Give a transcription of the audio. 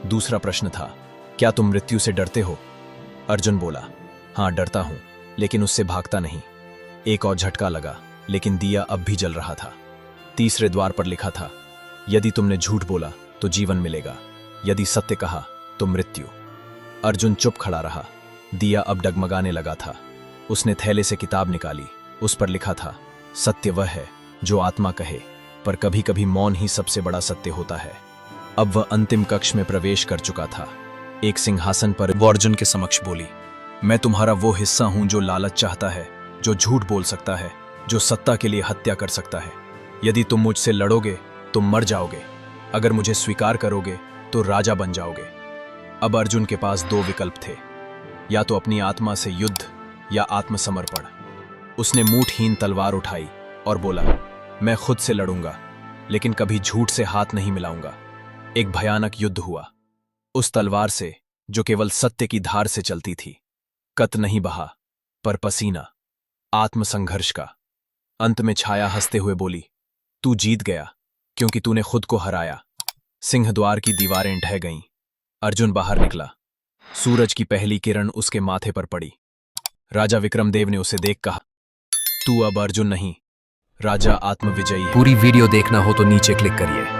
दूसरा प्रश्न था, क्या तुम मृत्यु से डरते हो? अर्जुन बोला, हाँ डरता हूं, लेकिन उससे भागता नहीं। एक और झटका लगा, लेकिन दिया अब भी जल रहा था। तीसरे द्वार पर लिखा था, यदि तुमने झूठ बोला तो जीवन मिलेगा, यदि सत्य कहा तो मृत्यु। अर्जुन चुप खड़ा रहा। दिया अब डगमगाने लगा था। उसने थैले से किताब निकाली। उस पर लिखा था, सत्य वह है जो आत्मा कहे, पर कभी कभी मौन ही सबसे बड़ा सत्य होता है। अब वह अंतिम कक्ष में प्रवेश कर चुका था। एक सिंहासन पर वो अर्जुन के समक्ष बोली, मैं तुम्हारा वो हिस्सा हूं जो लालच चाहता है, जो झूठ बोल सकता है, जो सत्ता के लिए हत्या कर सकता है। यदि तुम मुझसे लड़ोगे तो मर जाओगे, अगर मुझे स्वीकार करोगे तो राजा बन जाओगे। अब अर्जुन के पास दो विकल्प थे, या तो अपनी आत्मा से युद्ध या आत्मसमर्पण। उसने मूठहीन तलवार उठाई और बोला, मैं खुद से लड़ूंगा, लेकिन कभी झूठ से हाथ नहीं मिलाऊंगा। एक भयानक युद्ध हुआ। उस तलवार से जो केवल सत्य की धार से चलती थी। कत नहीं बहा, पर पसीना, आत्मसंघर्ष का। अंत में छाया हंसते हुए बोली, तू जीत गया, क्योंकि तूने खुद को हराया। सिंहद्वार की दीवारें ढह गईं। अर्जुन बाहर निकला। सूरज की पहली किरण उसके माथे पर पड़ी। राजा विक्रमदेव ने उसे देख कहा, तू अब अर्जुन नहीं, राजा आत्मविजयी है। पूरी वीडियो देखना हो तो नीचे क्लिक करिए।